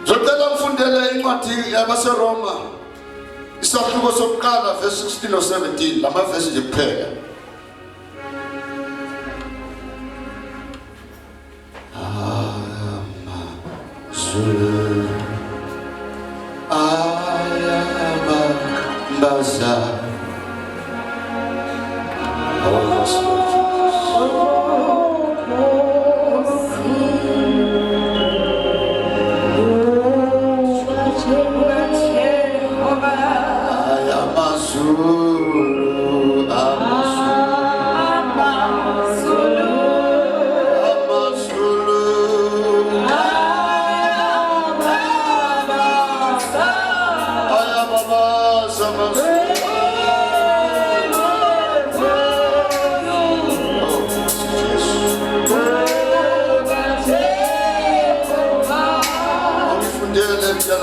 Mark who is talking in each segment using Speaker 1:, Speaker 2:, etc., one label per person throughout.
Speaker 1: Zocela ngifundele incwadi yabaseRoma isahluko sokuqala verse 16 no 17 lama verse nje kuphela.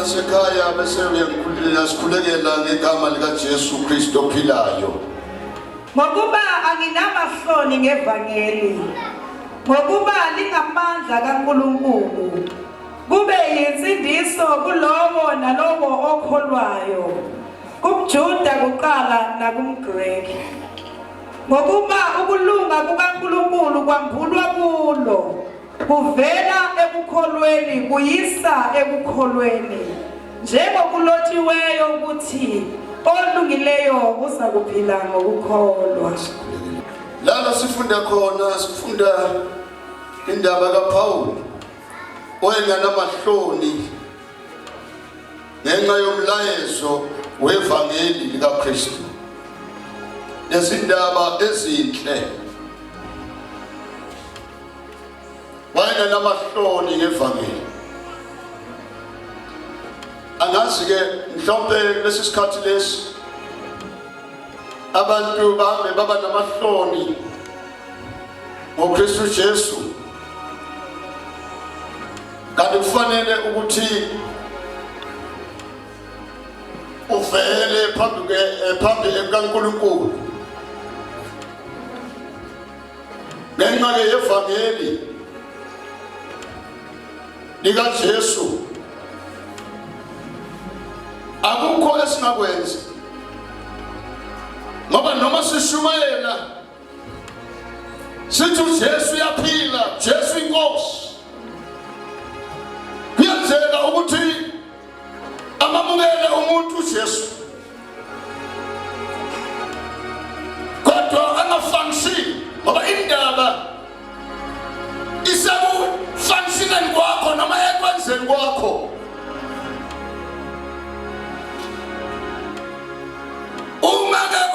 Speaker 1: Sekhaya bese uyakhulekela ngegama lika Jesu Kristu ophilayo.
Speaker 2: Ngokuba anginamahloni ngevangeli, ngokuba lingamandla kaNkulunkulu, kube yinsindiso kulowo nalowo okholwayo, kumJuda kuqala nakumGreki. Ngokuba ukulunga kukaNkulunkulu kwambulwa kulo, kuvela ekukholweni kuyisa ekukholweni, njengokulotshiweyo ukuthi olungileyo uzakuphila ngokukholwa.
Speaker 1: Lana sifunda khona, sifunda indaba kaPaul oyenganamahloni ngenxa yomlayezo wevangeli likaKristu. Nezindaba ezinhle wayenganamahloni ngevangeli. Angazi-ke mhlawumbe kulesi sikhathi lesi abantu bahambe baba namahloni ngoKristu Jesu, kanti kufanele ukuthi uvele phambi kaNkulunkulu ngenxa yevangeli lika Jesu. Akukho esingakwenza, ngoba noma sishumayela sithi uJesu uyaphila, Jesu inkosi, kuyenzeka ukuthi amamukele umuntu uJesu kodwa angafunction, ngoba indaba isakufunctioneni kwakho noma ekwenzeni kwakho.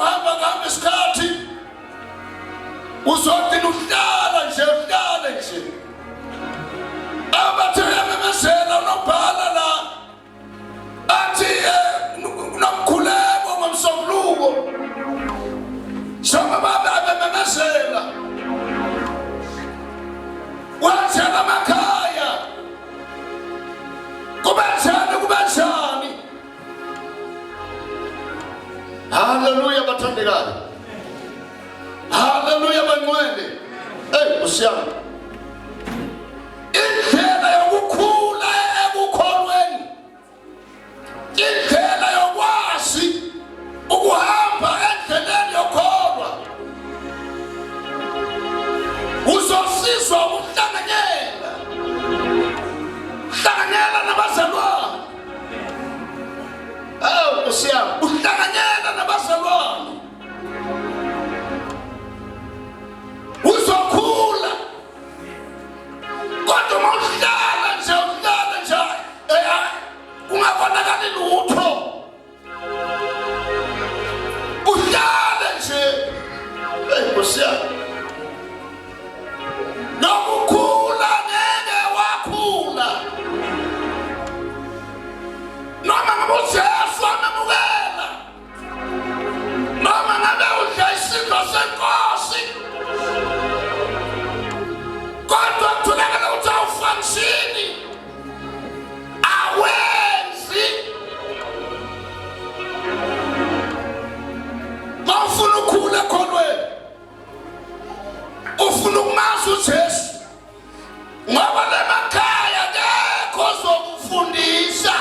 Speaker 1: Hamba isikhathi uzothi uhlala nje abathe uyamemezela unobhala la athi nomkhuleko ngomsombuluko soma abememezela wathela amakhaya kubanjani. Hallelujah bathandekayo, hallelujah bangcwele. Usiyami indlela yokukhula ekukholweni, indlela yokwazi ukuhamba endleleni yokholwa, uzosizwa ukuhlanganyela nabazalwane. Usiyami uhlanganyela nabazalwane, uzokhula ukufundisa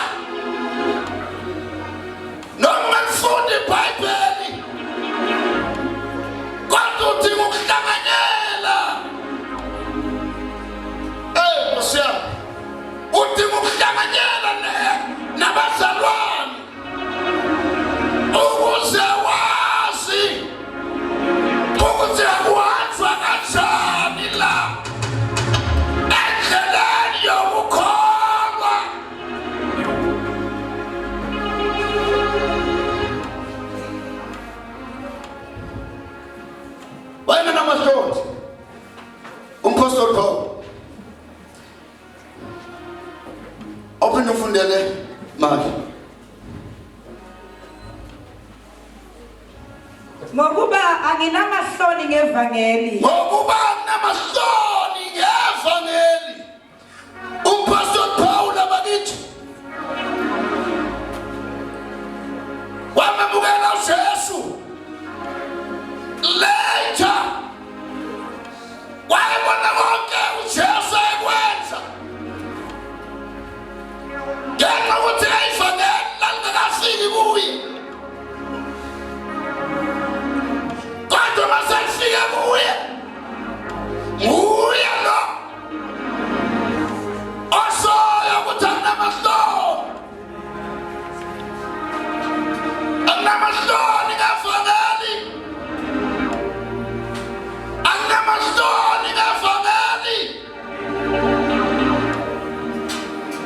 Speaker 1: noma ufunda iBhayibheli kodwa udinga ukuhlanganyela Mosiya udinga ukuhlanganyela nabazalwane ukuze wazi ukuthi akuhanjwa kanjani la endleleni yokukholwa. Wena namahloni umpostoli Paul open ufundele mali
Speaker 2: ngokuba anginamahloni ngevangeli
Speaker 1: umpostoli Paul abakithi wamemukela uJesu later wayebona konke uJesu ekwenza ngenxa ukuthi ivangeli lalingakafiki kuye kodwa maselifike kuye nguye lo osoyo ukuthi anginamahloni ngevangeli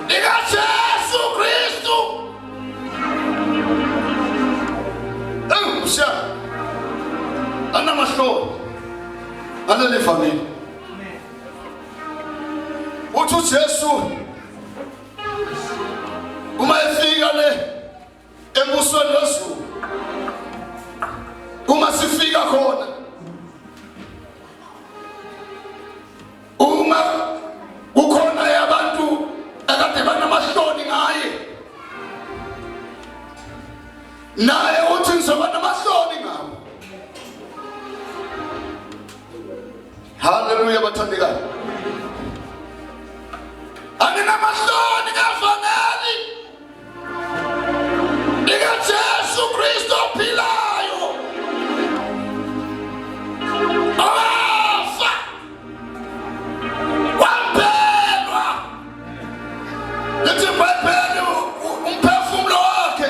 Speaker 1: likaJesu Kristu. Msiya anamahloni aleli vangeli uthi uJesu uma efika le embusweni wezulu uma sifika khona uma kukhona abantu akade banamahloni ngaye naye uthi ngizoba namahloni ngabo. Haleluya bathandekayo. Anginamahloni ngevangeli likaJesu Kristu ophilayo owafa wamphelwa lithi iBhayibheli umphefumulo wakhe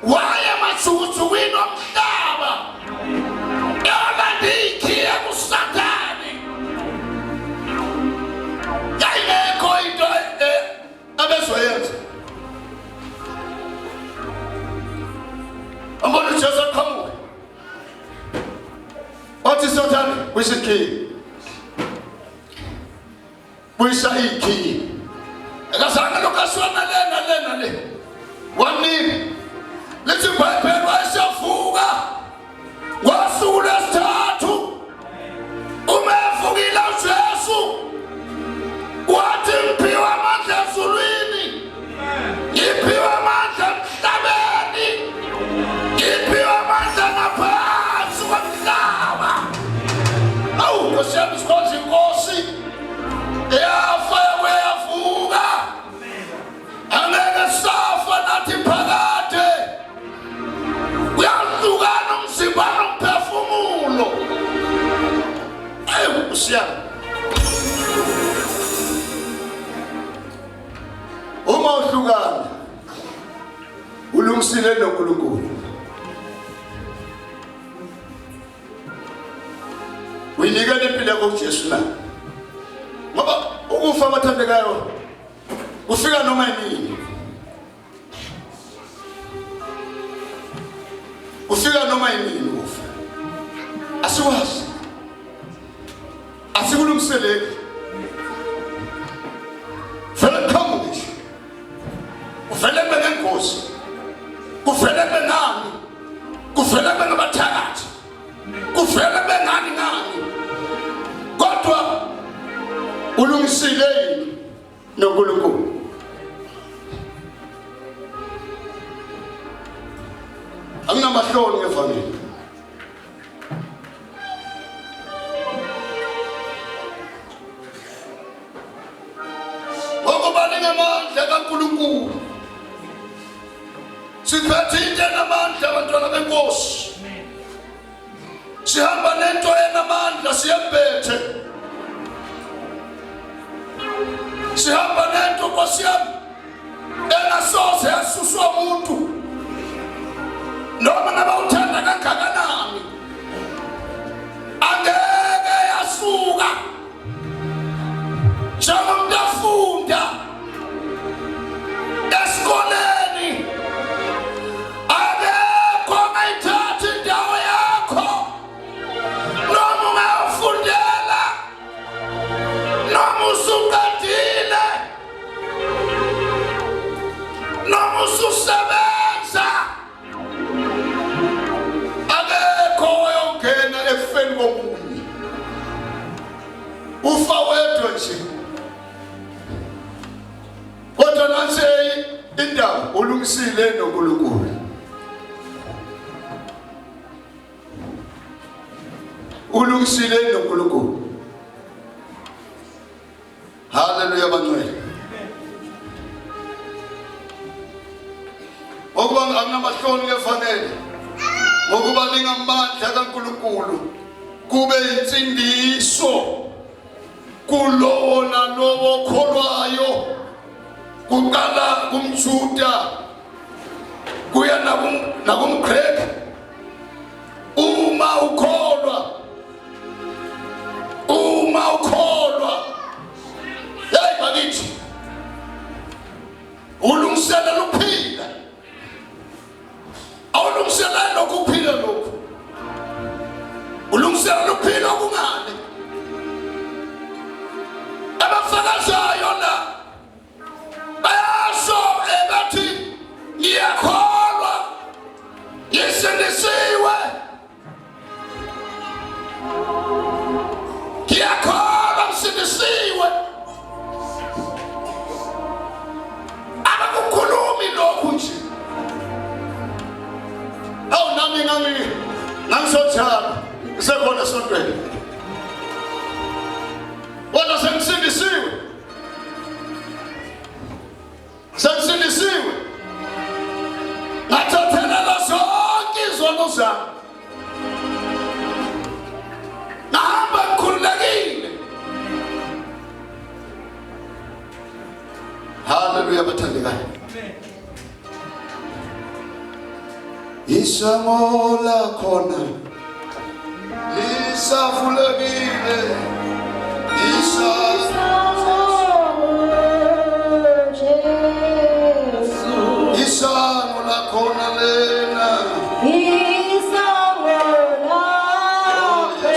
Speaker 1: waya majukujukwini omhlaba eyolanda ikhiye kuSathane. Yayingekho into abezoyenza. Ambona uJesu aqhamuka wathi Sathane buyisa ikhiye, buyisa ikhiye. Akazange lokasona lena le wamnika lithi iBhayibheli wayesavuka ngosuku lwesithathu. Uma evukile uJesu wathi ngiphiwe amandla ezulwini, ngiphiwe amandla emhlabeni, ngiphiwe amandla ngaphansi komhlaba. Awu Nkosi yami sikhonza inkosi eyafa yavuka angeke safa nathi phakade uyahlukana umzimba nomphefumulo. Nkosi yami uma uhlukana ulungisile noNkulunkulu uyinikela impilo kuJesu na ngoba ukufa abathandekayo ufika noma yini, ufika noma yini ufa asiwazi asikulungiseleki vele qhamuke uvele benengozi kuvele benani kuvele bengabathakathi kuvele bengani kodwa ulungisile yini noNkulunkulu. Anginamahloni ngevangeli ngokuba lingamandla kaNkulunkulu kaNkulunkulu. Siphethe into enamandla abantwana benkosi. Sihamba nento enamandla siyembethe. Sihamba nento Nkosi yami engasoze yasuswa umuntu. Noma ngabe uthanda kangakanani. Angeke yasuka. Njengoba ufunda esikoleni akekho ongayithatha indawo yakho. Noma ungafundela noma usuqedile noma ususebenza akekho oyongena efeni komunye. Ufa wedwa nje. Kodwa nansi indawo ulungisile noNkulunkulu. Ulungisile noNkulunkulu. Hallelujah bantwana. Ngokuba anginamahloni ngefanele. Ngokuba lingamandla kaNkulunkulu kube insindiso kulo nalowo okholwayo. Kuqala kumJuda kuya nakumGreki. Uma ukholwa hey bakithi ulungiselela ukuphila. Awulungiselela ukuphila lokhu. Ulungiselela ukuphila okungani. Abafakazayo la bayasho ebathi ngiyakholwa ngisindisiwe. Ngiyakholwa ngisindisiwe. Abakukhulumi lokhu nje. Awu nami ngangisothaba sekhona sontweni. Wona sengisindisiwe. Sensindisiwe. Ngathathela zonke izono zami. Nahamba ngikhululekile. Hallelujah bathandekayo. Isango lakhona lisavulekile. Isango lakhona lena.
Speaker 2: Isango lakhona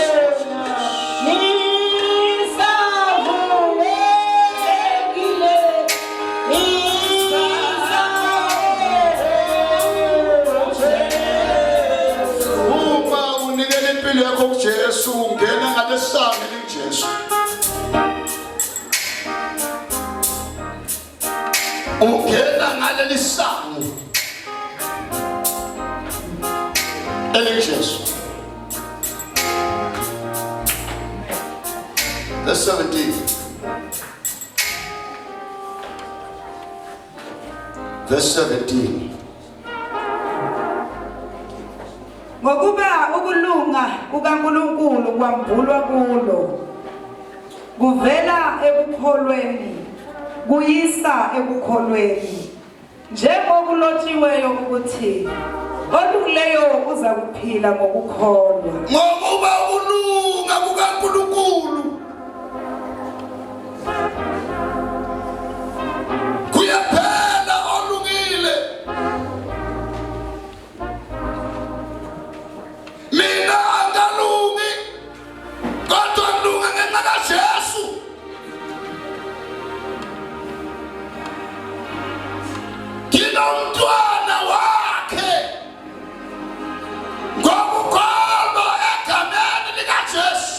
Speaker 2: lisavulekile.
Speaker 1: Uma unikela impilo yakho kuJesu ungena ngalesango likaJesu. Ungena ngaleli sango elikaJesu. Verse 17. Verse 17.
Speaker 2: Ngokuba ukulunga kukaNkulunkulu kwambulwa kulo kuvela ekukholweni kuyisa ekukholweni njengokulotshiweyo ukuthi olungileyo uza kuphila ngokukholwa.
Speaker 1: Ngokuba ukulunga kukaNkulunkulu kuyaphela olungile. Mina angalungi kodwa ngilunga ngenxa kaJesu. Umntwana wakhe ngokukholwa egameni likaJesu.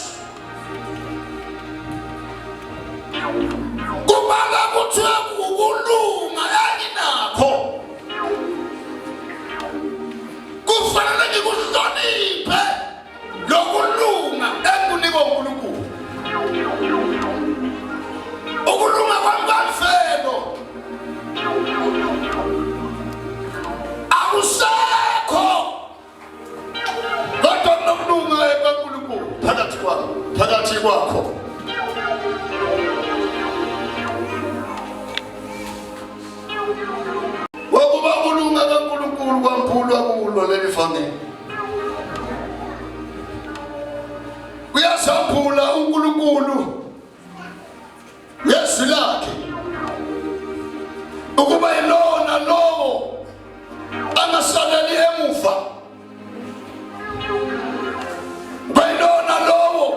Speaker 1: Wakuba kulunga kaNkulunkulu kwamphulwa kulo leli family. Uyasaphula uNkulunkulu yesilakhe ukuba ilona lowo angasaleli emuva, bayilona lowo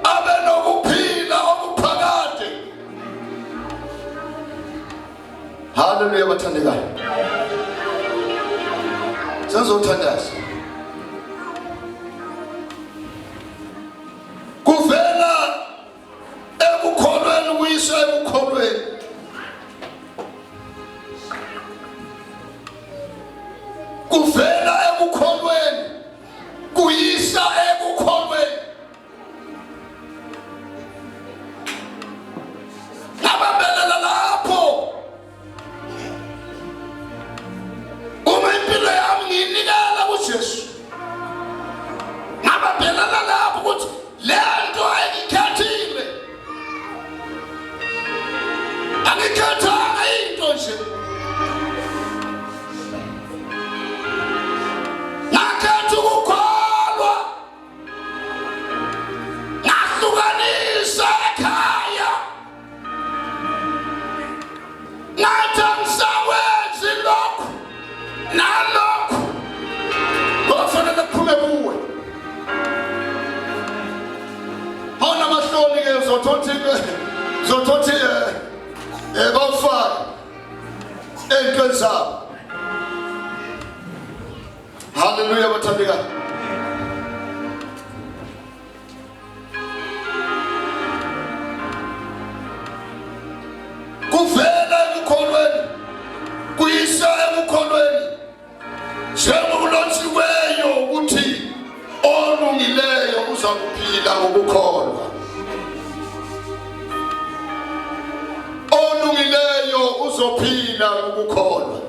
Speaker 1: abe nokuphila okuphakade. Haleluya bathandekayo, senzothandaza kuvela ekukholweni uyise ekukholweni. Kuvela ekukholweni kuyisa ekukholweni. Ngabambelela lapho uma impilo yami ngiyinikela kuJesu, ngabambelela lapho ukuthi lento ayikhethile, angikhethanga into nje, ngakhetha ukukholwa, ngahlukanisa ekhaya, ngathi angisawenzi lokhu nalokhu ngofanele kuphume kuwe. Hona mahloni ke zothothi bawufaka ey'ntweni zabo. Haleluya bathandekayo. Kuvela ekukholweni kuyisa ekukholweni, njengokulontsiweyo ukuthi olungileyo uza kuphila ngokukholwa. Olungileyo uzophila ngokukholwa.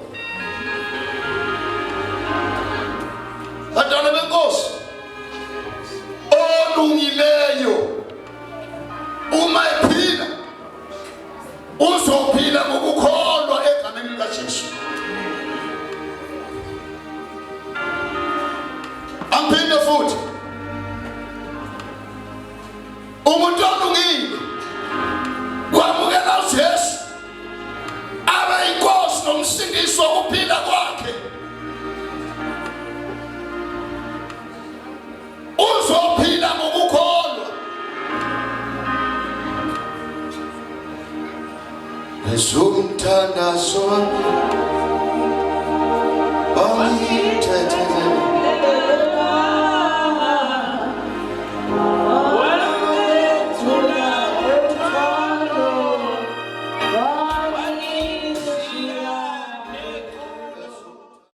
Speaker 1: Bantwana benkosi, olungileyo uma ephila uzophila ngokukholwa egameni likaJesu. Angiphinde futhi, umuntu olungile wamukela uJesu abe inkosi nomsindisi wokuphila kwakhe, uzophila ngokukholwa. Umthandazo wami